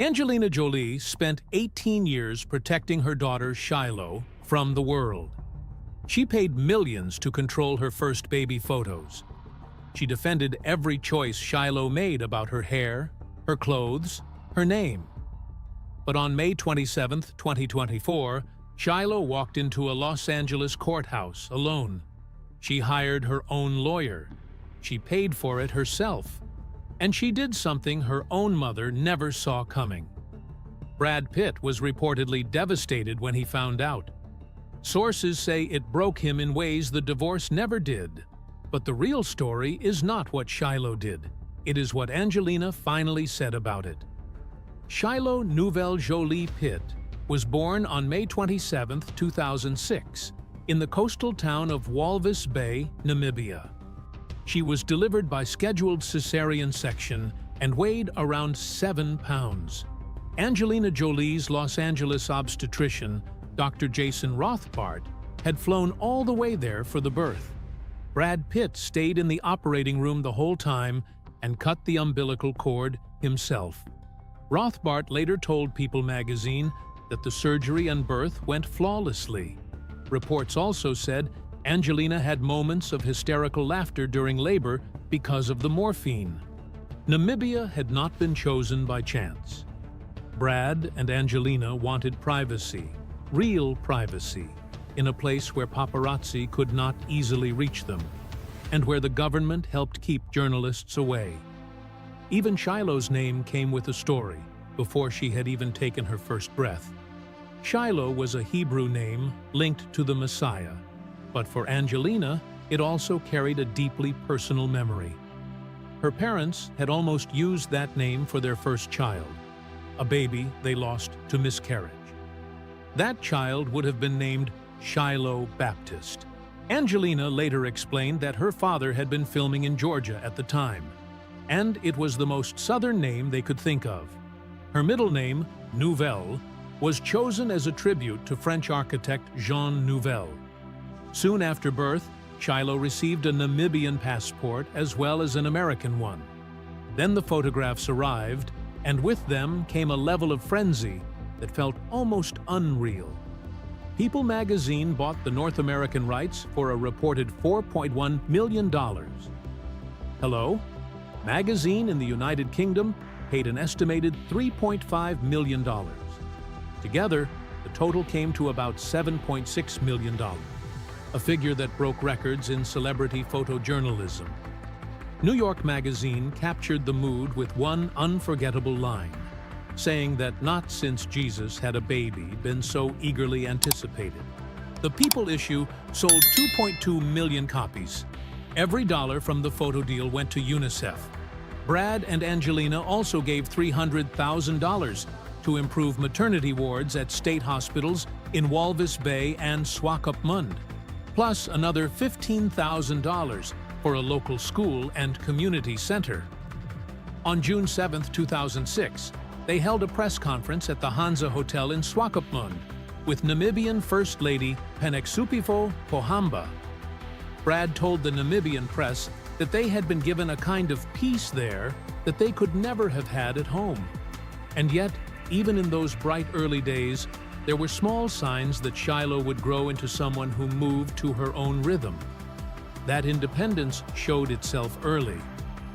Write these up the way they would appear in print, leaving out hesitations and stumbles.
Angelina Jolie spent 18 years protecting her daughter Shiloh from the world. She paid millions to control her first baby photos. She defended every choice Shiloh made about her hair, her clothes, her name. But on May 27, 2024, Shiloh walked into a Los Angeles courthouse alone. She hired her own lawyer. She paid for it herself. And she did something her own mother never saw coming. Brad Pitt was reportedly devastated when he found out. Sources say it broke him in ways the divorce never did. But the real story is not what Shiloh did. It is what Angelina finally said about it. Shiloh Nouvelle Jolie Pitt was born on May 27, 2006, in the coastal town of Walvis Bay, Namibia. She was delivered by scheduled cesarean section and weighed around 7 pounds. Angelina Jolie's Los Angeles obstetrician, Dr. Jason Rothbart, had flown all the way there for the birth. Brad Pitt stayed in the operating room the whole time and cut the umbilical cord himself. Rothbart later told People magazine that the surgery and birth went flawlessly. Reports also said Angelina had moments of hysterical laughter during labor because of the morphine. Namibia had not been chosen by chance. Brad and Angelina wanted privacy, real privacy, in a place where paparazzi could not easily reach them, and where the government helped keep journalists away. Even Shiloh's name came with a story, before she had even taken her first breath. Shiloh was a Hebrew name linked to the Messiah, but for Angelina, it also carried a deeply personal memory. Her parents had almost used that name for their first child, a baby they lost to miscarriage. That child would have been named Shiloh Baptist. Angelina later explained that her father had been filming in Georgia at the time, and it was the most southern name they could think of. Her middle name, Nouvelle, was chosen as a tribute to French architect Jean Nouvel. Soon after birth, Shiloh received a Namibian passport as well as an American one. Then the photographs arrived, and with them came a level of frenzy that felt almost unreal. People magazine bought the North American rights for a reported $4.1 million. Hello? Magazine in the United Kingdom paid an estimated $3.5 million. Together, the total came to about $7.6 million, a figure that broke records in celebrity photojournalism. New York Magazine captured the mood with one unforgettable line, saying that not since Jesus had a baby been so eagerly anticipated. The People issue sold 2.2 million copies. Every dollar from the photo deal went to UNICEF. Brad and Angelina also gave $300,000 to improve maternity wards at state hospitals in Walvis Bay and Swakopmund, plus another $15,000 for a local school and community center. On June 7, 2006, they held a press conference at the Hansa Hotel in Swakopmund with Namibian First Lady Penexupifo Pohamba. Brad told the Namibian press that they had been given a kind of peace there that they could never have had at home. And yet, even in those bright early days, there were small signs that Shiloh would grow into someone who moved to her own rhythm. That independence showed itself early,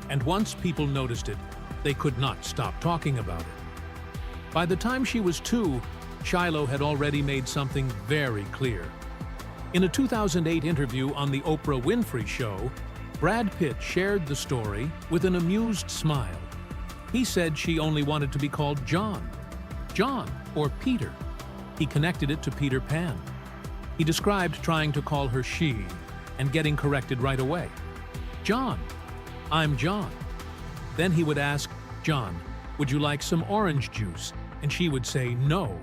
and once people noticed it, they could not stop talking about it. By the time she was 2, Shiloh had already made something very clear. In a 2008 interview on The Oprah Winfrey Show, Brad Pitt shared the story with an amused smile. He said she only wanted to be called John or Peter. He connected it to Peter Pan. He described trying to call her she and getting corrected right away. John, I'm John. Then he would ask, John, would you like some orange juice? And she would say no.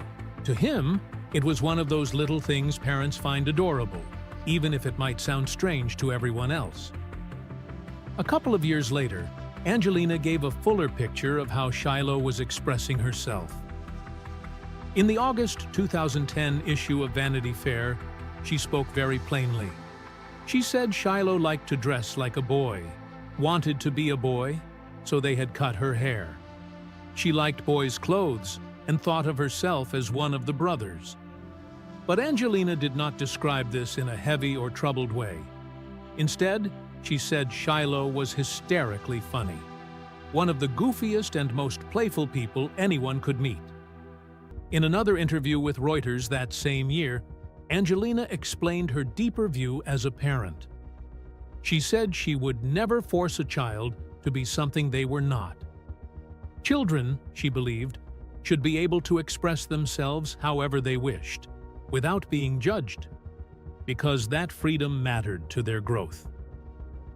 To him, it was one of those little things parents find adorable, even if it might sound strange to everyone else. A couple of years later, Angelina gave a fuller picture of how Shiloh was expressing herself. In the August 2010 issue of Vanity Fair, she spoke very plainly. She said Shiloh liked to dress like a boy, wanted to be a boy, so they had cut her hair. She liked boys' clothes and thought of herself as one of the brothers. But Angelina did not describe this in a heavy or troubled way. Instead, she said Shiloh was hysterically funny, one of the goofiest and most playful people anyone could meet. In another interview with Reuters that same year, Angelina explained her deeper view as a parent. She said she would never force a child to be something they were not. Children, she believed, should be able to express themselves however they wished, without being judged, because that freedom mattered to their growth.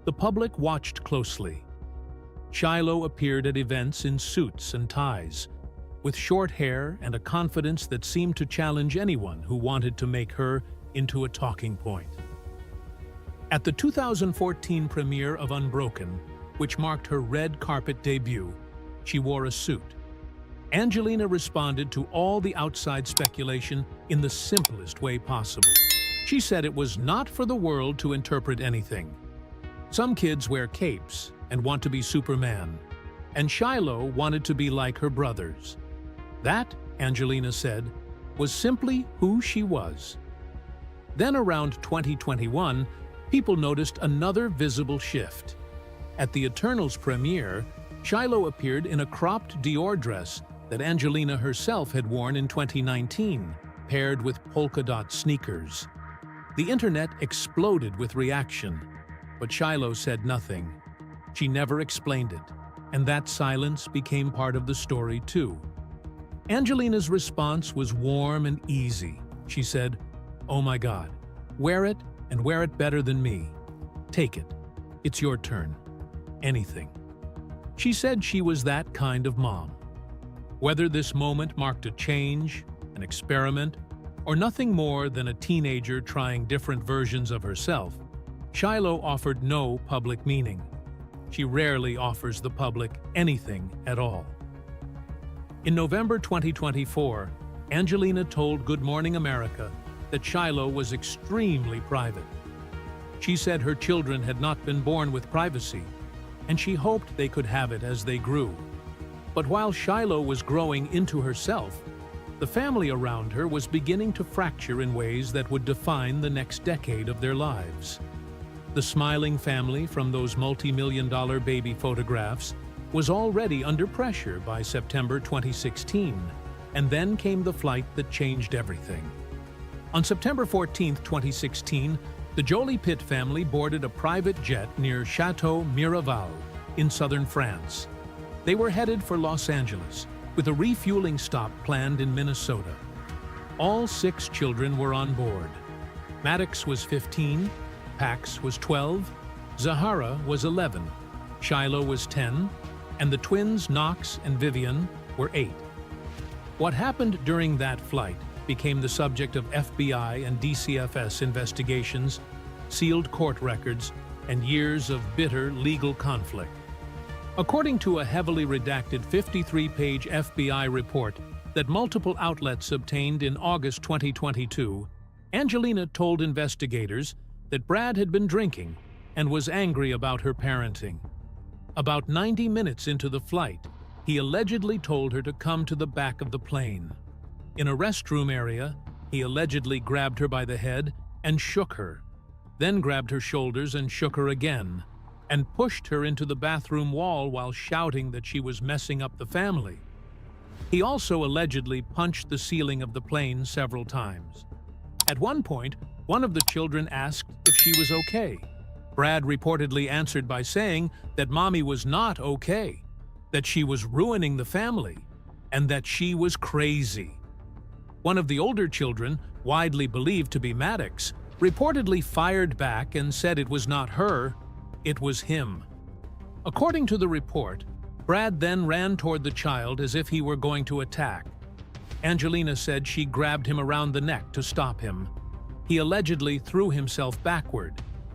The public watched closely. Shiloh appeared at events in suits and ties, with short hair and a confidence that seemed to challenge anyone who wanted to make her into a talking point. At the 2014 premiere of Unbroken, which marked her red carpet debut, she wore a suit. Angelina responded to all the outside speculation in the simplest way possible. She said it was not for the world to interpret anything. Some kids wear capes and want to be Superman, and Shiloh wanted to be like her brothers. That, Angelina said, was simply who she was. Then around 2021, people noticed another visible shift. At the Eternals premiere, Shiloh appeared in a cropped Dior dress that Angelina herself had worn in 2019, paired with polka-dot sneakers. The internet exploded with reaction, but Shiloh said nothing. She never explained it, and that silence became part of the story too. Angelina's response was warm and easy. She said, "Oh my God, wear it and wear it better than me. Take it. It's your turn. Anything." She said she was that kind of mom. Whether this moment marked a change, an experiment, or nothing more than a teenager trying different versions of herself, Shiloh offered no public meaning. She rarely offers the public anything at all. In November 2024, Angelina told Good Morning America that Shiloh was extremely private. She said her children had not been born with privacy, and she hoped they could have it as they grew. But while Shiloh was growing into herself, the family around her was beginning to fracture in ways that would define the next decade of their lives. The smiling family from those multi-million-dollar baby photographs was already under pressure by September 2016, and then came the flight that changed everything. On September 14, 2016, the Jolie Pitt family boarded a private jet near Chateau Miraval in southern France. They were headed for Los Angeles, with a refueling stop planned in Minnesota. All 6 children were on board. Maddox was 15, Pax was 12, Zahara was 11, Shiloh was 10, and the twins Knox and Vivian were 8. What happened during that flight became the subject of FBI and DCFS investigations, sealed court records, and years of bitter legal conflict. According to a heavily redacted 53-page FBI report that multiple outlets obtained in August 2022, Angelina told investigators that Brad had been drinking and was angry about her parenting. About 90 minutes into the flight, he allegedly told her to come to the back of the plane. In a restroom area, he allegedly grabbed her by the head and shook her, then grabbed her shoulders and shook her again, and pushed her into the bathroom wall while shouting that she was messing up the family. He also allegedly punched the ceiling of the plane several times. At one point, one of the children asked if she was okay. Brad reportedly answered by saying that Mommy was not okay, that she was ruining the family, and that she was crazy. One of the older children, widely believed to be Maddox, reportedly fired back and said it was not her, it was him. According to the report, Brad then ran toward the child as if he were going to attack. Angelina said she grabbed him around the neck to stop him. He allegedly threw himself backward,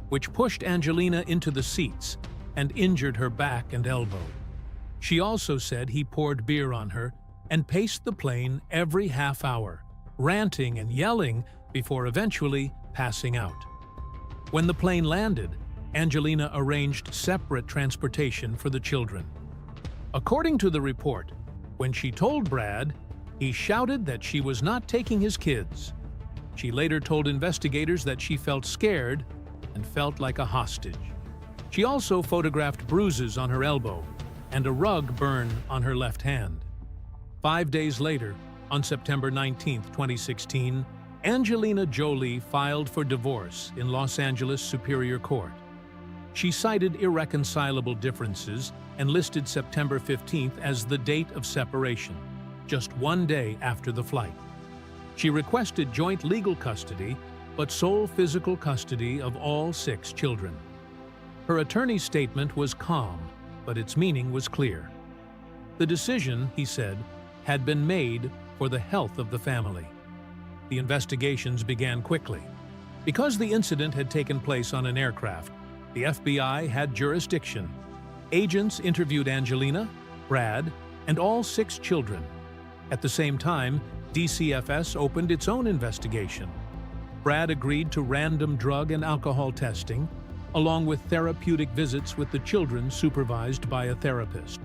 which pushed Angelina into the seats and injured her back and elbow. She also said he poured beer on her and paced the plane every half hour, ranting and yelling before eventually passing out. When the plane landed, Angelina arranged separate transportation for the children. According to the report, When she told Brad, he shouted that she was not taking his kids. She later told investigators that she felt scared and felt like a hostage. She also photographed bruises on her elbow and a rug burn on her left hand. 5 days later, on September 19, 2016, Angelina Jolie filed for divorce in Los Angeles Superior Court. She cited irreconcilable differences and listed September 15th as the date of separation, just 1 day after the flight. She requested joint legal custody, but sole physical custody of all 6 children. Her attorney's statement was calm, but its meaning was clear. The decision, he said, had been made for the health of the family. The investigations began quickly. Because the incident had taken place on an aircraft, the FBI had jurisdiction. Agents interviewed Angelina, Brad, and all 6 children. At the same time, DCFS opened its own investigation. Brad agreed to random drug and alcohol testing, along with therapeutic visits with the children supervised by a therapist.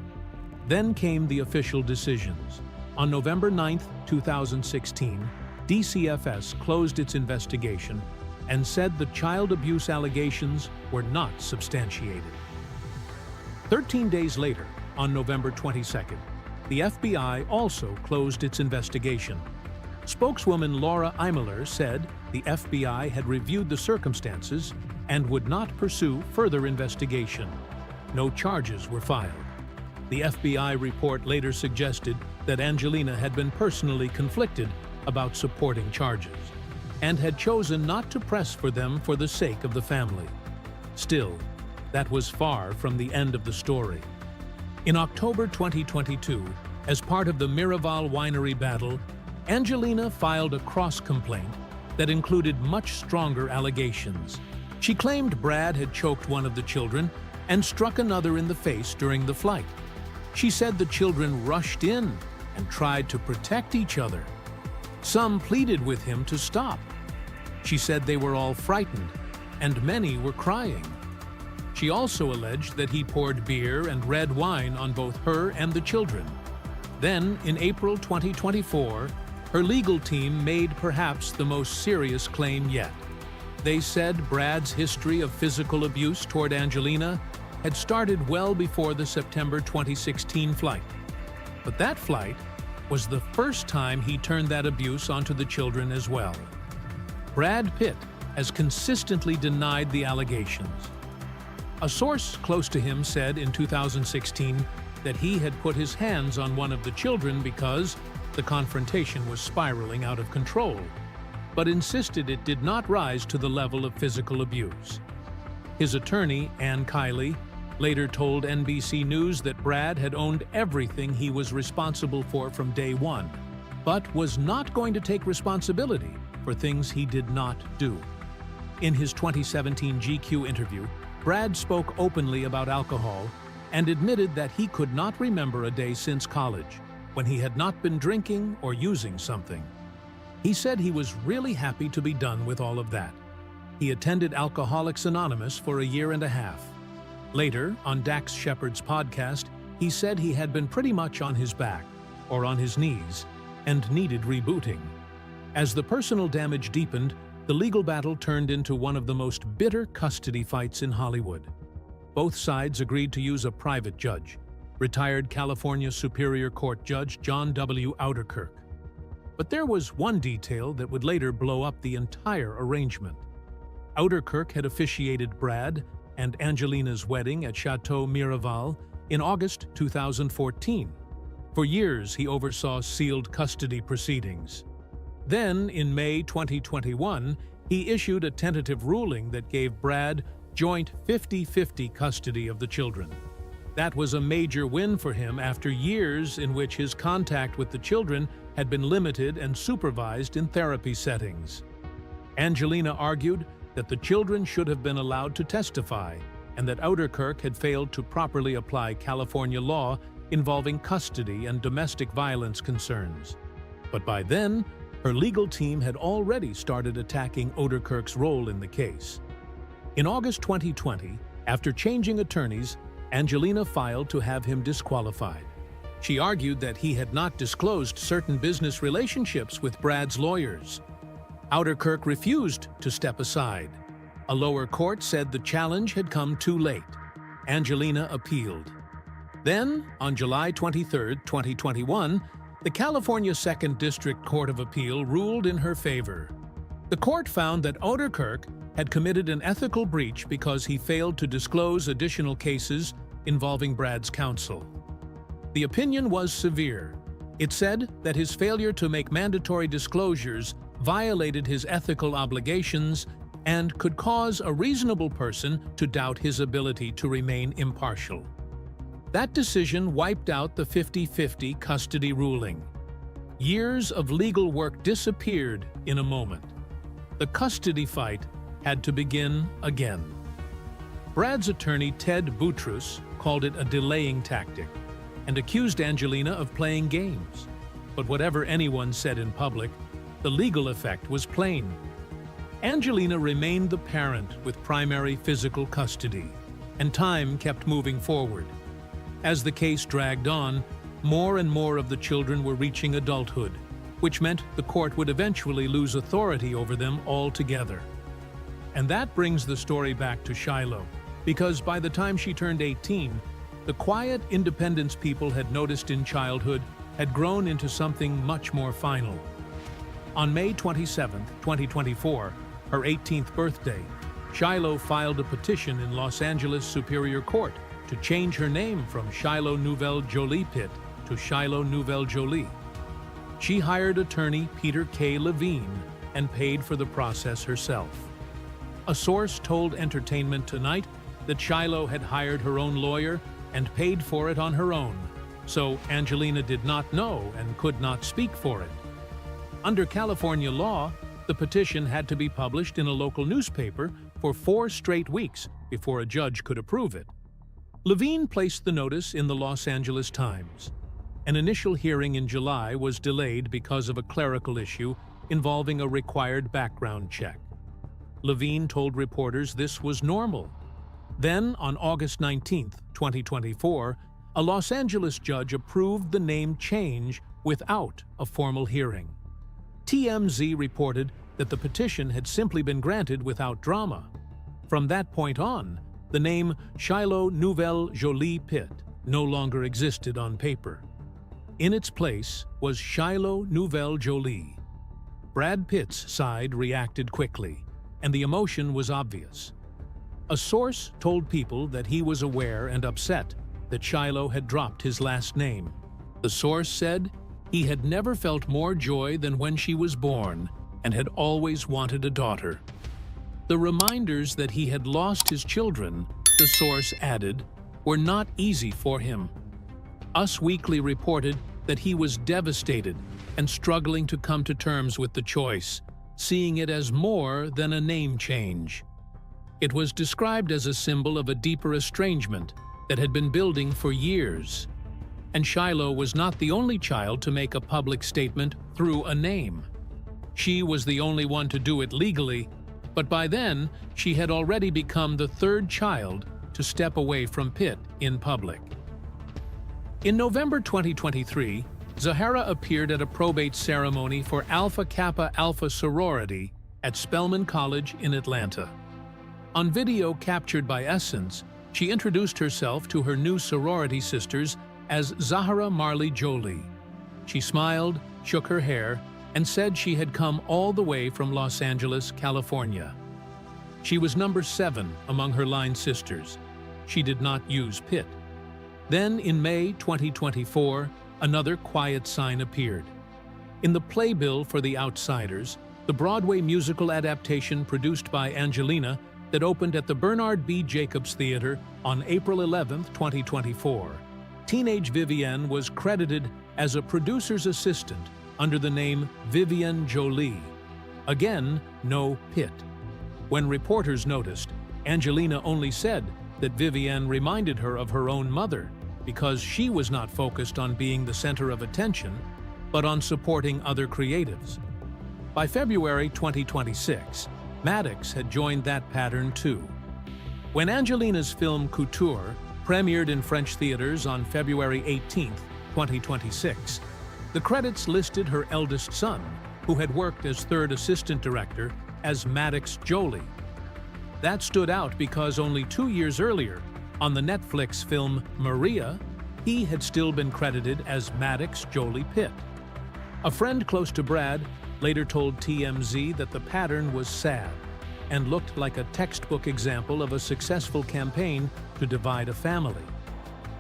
Then came the official decisions. On November 9, 2016, DCFS closed its investigation and said the child abuse allegations were not substantiated. 13 days later, on November 22nd, the FBI also closed its investigation. Spokeswoman Laura Imler said the FBI had reviewed the circumstances and would not pursue further investigation. No charges were filed. The FBI report later suggested that Angelina had been personally conflicted about supporting charges and had chosen not to press for them for the sake of the family. Still, that was far from the end of the story. In October 2022, as part of the Miraval winery battle, Angelina filed a cross-complaint that included much stronger allegations. She claimed Brad had choked one of the children and struck another in the face during the flight. She said the children rushed in and tried to protect each other. Some pleaded with him to stop. She said they were all frightened, and many were crying. She also alleged that he poured beer and red wine on both her and the children. Then, in April 2024, her legal team made perhaps the most serious claim yet. They said Brad's history of physical abuse toward Angelina had started well before the September 2016 flight. But that flight was the first time he turned that abuse onto the children as well. Brad Pitt has consistently denied the allegations. A source close to him said in 2016 that he had put his hands on one of the children because the confrontation was spiraling out of control, but insisted it did not rise to the level of physical abuse. His attorney, Ann Kiley, later told NBC News that Brad had owned everything he was responsible for from day one, but was not going to take responsibility for things he did not do. In his 2017 GQ interview, Brad spoke openly about alcohol and admitted that he could not remember a day since college when he had not been drinking or using something. He said he was really happy to be done with all of that. He attended Alcoholics Anonymous for a year and a half. Later, on Dax Shepard's podcast, he said he had been pretty much on his back, or on his knees, and needed rebooting. As the personal damage deepened, the legal battle turned into one of the most bitter custody fights in Hollywood. Both sides agreed to use a private judge, retired California Superior Court Judge John W. Ouderkirk. But there was one detail that would later blow up the entire arrangement. Ouderkirk had officiated Brad and Angelina's wedding at Chateau Miraval in August 2014. For years, he oversaw sealed custody proceedings. Then, in May 2021, he issued a tentative ruling that gave Brad joint 50-50 custody of the children. That was a major win for him after years in which his contact with the children had been limited and supervised in therapy settings. Angelina argued that the children should have been allowed to testify and that Ouderkirk had failed to properly apply California law involving custody and domestic violence concerns. But by then, her legal team had already started attacking Ouderkirk's role in the case. In August 2020, after changing attorneys, Angelina filed to have him disqualified. She argued that he had not disclosed certain business relationships with Brad's lawyers. Outerkirk refused to step aside. A lower court said the challenge had come too late. Angelina appealed. Then, on July 23, 2021, the California 2nd District Court of Appeal ruled in her favor. The court found that Outerkirk had committed an ethical breach because he failed to disclose additional cases involving Brad's counsel. The opinion was severe. It said that his failure to make mandatory disclosures violated his ethical obligations and could cause a reasonable person to doubt his ability to remain impartial. That decision wiped out the 50-50 custody ruling. Years of legal work disappeared in a moment. The custody fight had to begin again. Brad's attorney Ted Boutrous called it a delaying tactic and accused Angelina of playing games. But whatever anyone said in public, the legal effect was plain. Angelina remained the parent with primary physical custody, and time kept moving forward. As the case dragged on, more and more of the children were reaching adulthood, which meant the court would eventually lose authority over them altogether. And that brings the story back to Shiloh, because by the time she turned 18, the quiet independence people had noticed in childhood had grown into something much more final. On May 27, 2024, her 18th birthday, Shiloh filed a petition in Los Angeles Superior Court to change her name from Shiloh Nouvelle Jolie Pitt to Shiloh Nouvelle Jolie. She hired attorney Peter K. Levine and paid for the process herself. A source told Entertainment Tonight that Shiloh had hired her own lawyer and paid for it on her own, so Angelina did not know and could not speak for it. Under California law, the petition had to be published in a local newspaper for 4 straight weeks before a judge could approve it. Levine placed the notice in the Los Angeles Times. An initial hearing in July was delayed because of a clerical issue involving a required background check. Levine told reporters this was normal. Then, on August 19, 2024, a Los Angeles judge approved the name change without a formal hearing. TMZ reported that the petition had simply been granted without drama. From that point on, the name Shiloh Nouvelle Jolie Pitt no longer existed on paper. In its place was Shiloh Nouvelle Jolie. Brad Pitt's side reacted quickly, and the emotion was obvious. A source told people that he was aware and upset that Shiloh had dropped his last name. The source said he had never felt more joy than when she was born and had always wanted a daughter. The reminders that he had lost his children, the source added, were not easy for him. Us Weekly reported that he was devastated and struggling to come to terms with the choice, seeing it as more than a name change. It was described as a symbol of a deeper estrangement that had been building for years. And Shiloh was not the only child to make a public statement through a name. She was the only one to do it legally, but by then, she had already become the 3rd child to step away from Pitt in public. In November 2023, Zahara appeared at a probate ceremony for Alpha Kappa Alpha sorority at Spelman College in Atlanta. On video captured by Essence, she introduced herself to her new sorority sisters as Zahara Marley Jolie. She smiled, shook her hair, and said she had come all the way from Los Angeles, California. She was number 7 among her line sisters. She did not use Pitt. Then, in May 2024, another quiet sign appeared. In the playbill for The Outsiders, the Broadway musical adaptation produced by Angelina that opened at the Bernard B. Jacobs Theater on April 11, 2024, teenage Vivienne was credited as a producer's assistant under the name Vivienne Jolie. Again, no Pitt. When reporters noticed, Angelina only said that Vivienne reminded her of her own mother because she was not focused on being the center of attention, but on supporting other creatives. By February 2026, Maddox had joined that pattern too. When Angelina's film Couture premiered in French theaters on February 18, 2026, the credits listed her eldest son, who had worked as third assistant director, as Maddox Jolie. That stood out because only 2 years earlier, on the Netflix film Maria, he had still been credited as Maddox Jolie Pitt. A friend close to Brad later told TMZ that the pattern was sad and looked like a textbook example of a successful campaign to divide a family.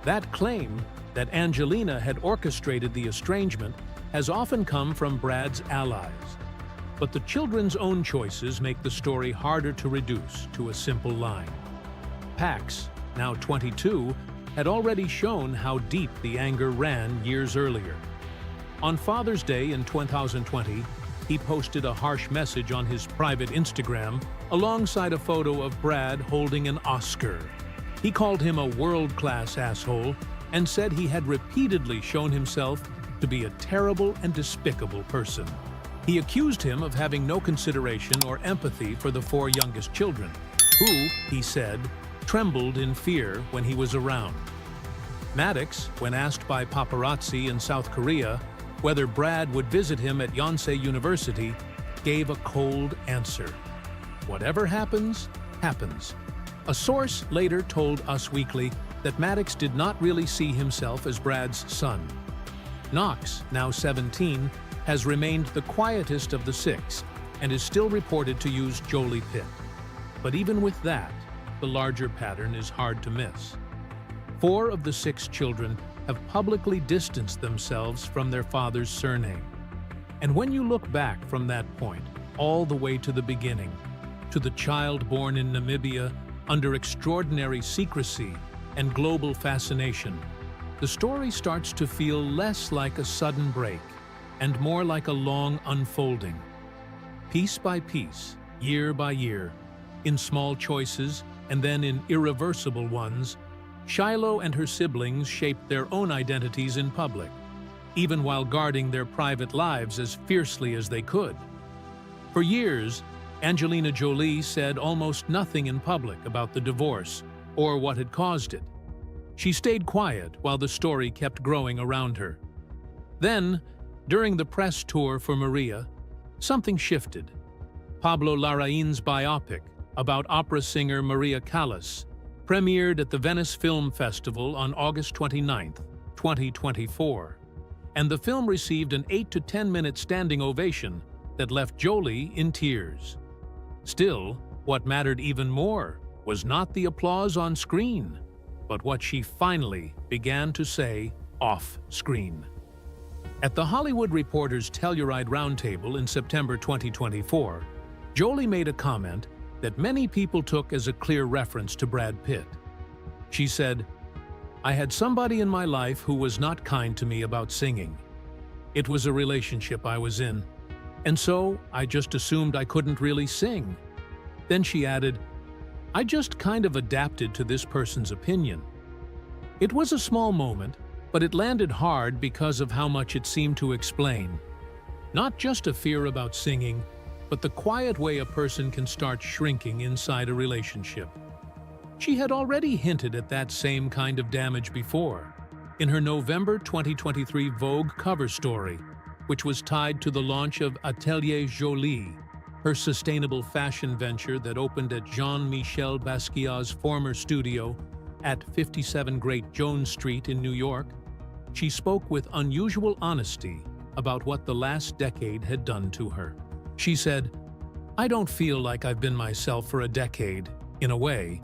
That claim that Angelina had orchestrated the estrangement has often come from Brad's allies. But the children's own choices make the story harder to reduce to a simple line. Pax, now 22, had already shown how deep the anger ran years earlier. On Father's Day in 2020, he posted a harsh message on his private Instagram alongside a photo of Brad holding an Oscar. He called him a world-class asshole and said he had repeatedly shown himself to be a terrible and despicable person. He accused him of having no consideration or empathy for the 4 youngest children, who, he said, trembled in fear when he was around. Maddox, when asked by paparazzi in South Korea whether Brad would visit him at Yonsei University, gave a cold answer. Whatever happens, happens. A source later told Us Weekly that Maddox did not really see himself as Brad's son. Knox, now 17, has remained the quietest of the 6 and is still reported to use Jolie Pitt. But even with that, the larger pattern is hard to miss. 4 of the 6 children have publicly distanced themselves from their father's surname. And when you look back from that point, all the way to the beginning, to the child born in Namibia under extraordinary secrecy and global fascination, the story starts to feel less like a sudden break and more like a long unfolding. Piece by piece, year by year, in small choices and then in irreversible ones, Shiloh and her siblings shaped their own identities in public, even while guarding their private lives as fiercely as they could. For years, Angelina Jolie said almost nothing in public about the divorce or what had caused it. She stayed quiet while the story kept growing around her. Then, during the press tour for Maria, something shifted. Pablo Larraín's biopic about opera singer Maria Callas premiered at the Venice Film Festival on August 29, 2024, and the film received an 8 to 10 minute standing ovation that left Jolie in tears. Still, what mattered even more was not the applause on screen, but what she finally began to say off-screen. At the Hollywood Reporter's Telluride Roundtable in September 2024, Jolie made a comment that many people took as a clear reference to Brad Pitt. She said, "I had somebody in my life who was not kind to me about singing. It was a relationship I was in, and so I just assumed I couldn't really sing." Then she added, "I just kind of adapted to this person's opinion." It was a small moment, but it landed hard because of how much it seemed to explain. Not just a fear about singing, but the quiet way a person can start shrinking inside a relationship. She had already hinted at that same kind of damage before, in her November 2023 Vogue cover story, which was tied to the launch of Atelier Jolie, her sustainable fashion venture that opened at Jean-Michel Basquiat's former studio at 57 Great Jones Street in New York. She spoke with unusual honesty about what the last decade had done to her. She said, "I don't feel like I've been myself for a decade, in a way,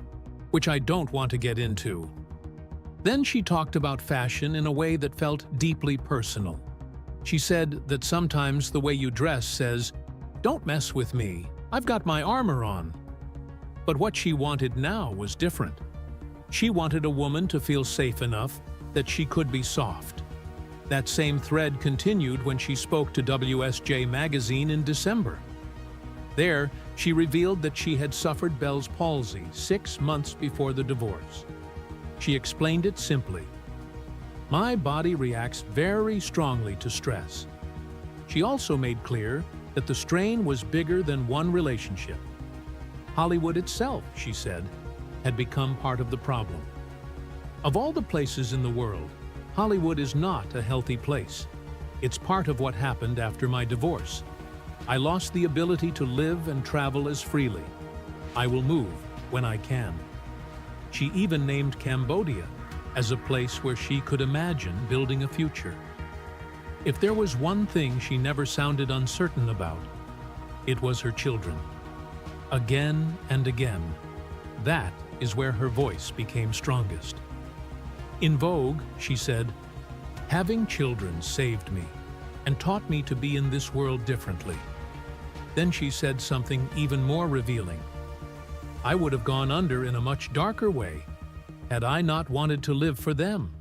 which I don't want to get into." Then she talked about fashion in a way that felt deeply personal. She said that sometimes the way you dress says, "Don't mess with me, I've got my armor on." But what she wanted now was different. She wanted a woman to feel safe enough that she could be soft. That same thread continued when she spoke to WSJ magazine in December. There, she revealed that she had suffered Bell's palsy 6 months before the divorce. She explained it simply. "My body reacts very strongly to stress." She also made clear that the strain was bigger than one relationship. Hollywood itself, she said, had become part of the problem. Of all the places in the world, Hollywood is not a healthy place. It's part of what happened after my divorce. I lost the ability to live and travel as freely. I will move when I can. She even named Cambodia as a place where she could imagine building a future. If there was one thing she never sounded uncertain about, it was her children. Again and again, that is where her voice became strongest. In Vogue, she said, "Having children saved me and taught me to be in this world differently." Then she said something even more revealing. "I would have gone under in a much darker way had I not wanted to live for them."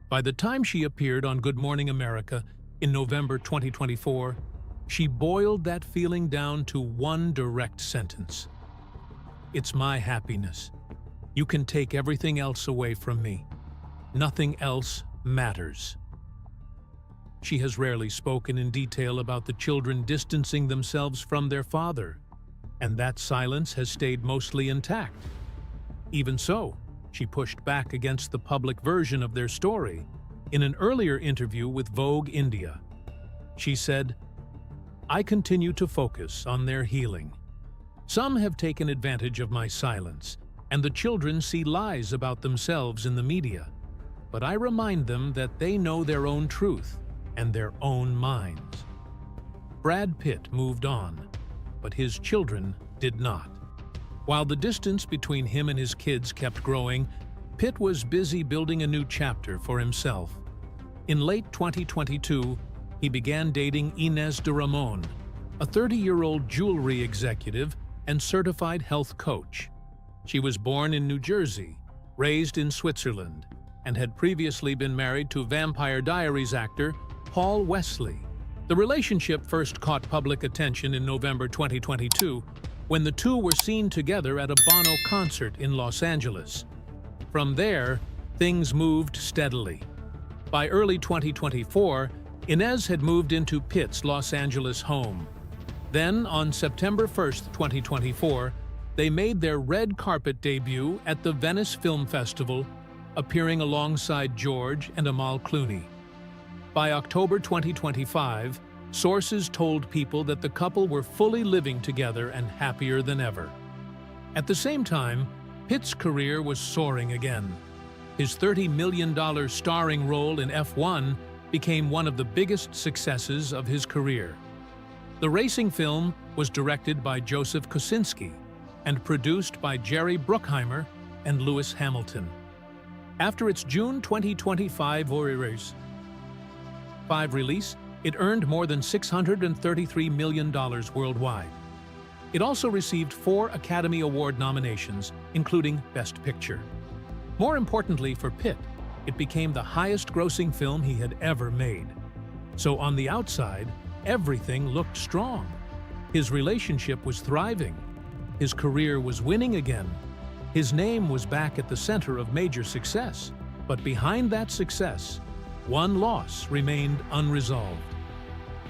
By the time she appeared on Good Morning America in November 2024, she boiled that feeling down to one direct sentence. "It's my happiness. You can take everything else away from me. Nothing else matters." She has rarely spoken in detail about the children distancing themselves from their father, and that silence has stayed mostly intact. Even so, she pushed back against the public version of their story in an earlier interview with Vogue India. She said, "I continue to focus on their healing. Some have taken advantage of my silence, and the children see lies about themselves in the media. But I remind them that they know their own truth and their own minds." Brad Pitt moved on, but his children did not. While the distance between him and his kids kept growing, Pitt was busy building a new chapter for himself. In late 2022, he began dating Inez de Ramon, a 30-year-old jewelry executive and certified health coach. She was born in New Jersey, raised in Switzerland, and had previously been married to Vampire Diaries actor Paul Wesley. The relationship first caught public attention in November 2022 when the two were seen together at a Bono concert in Los Angeles. From there, things moved steadily. By early 2024, Inez had moved into Pitt's Los Angeles home. Then, on September 1, 2024, they made their red carpet debut at the Venice Film Festival, appearing alongside George and Amal Clooney. By October 2025, sources told people that the couple were fully living together and happier than ever. At the same time, Pitt's career was soaring again. His $30 million starring role in F1 became one of the biggest successes of his career. The racing film was directed by Joseph Kosinski and produced by Jerry Bruckheimer and Lewis Hamilton. After its June 2025 release, it earned more than $633 million worldwide. It also received 4 Academy Award nominations, including Best Picture. More importantly for Pitt, it became the highest-grossing film he had ever made. So on the outside, everything looked strong. His relationship was thriving. His career was winning again. His name was back at the center of major success. But behind that success, one loss remained unresolved.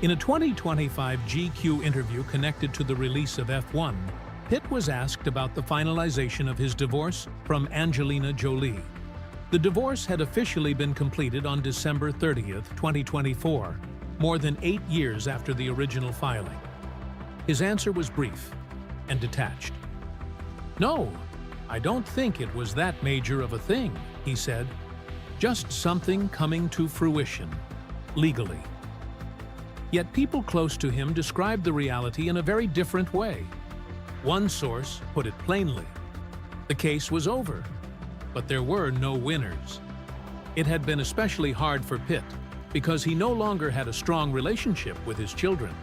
In a 2025 GQ interview connected to the release of F1, Pitt was asked about the finalization of his divorce from Angelina Jolie. The divorce had officially been completed on December 30th, 2024, more than 8 years after the original filing. His answer was brief and detached. "No, I don't think it was that major of a thing," he said. "Just something coming to fruition, legally." Yet people close to him described the reality in a very different way. One source put it plainly: the case was over, but there were no winners. It had been especially hard for Pitt because he no longer had a strong relationship with his children.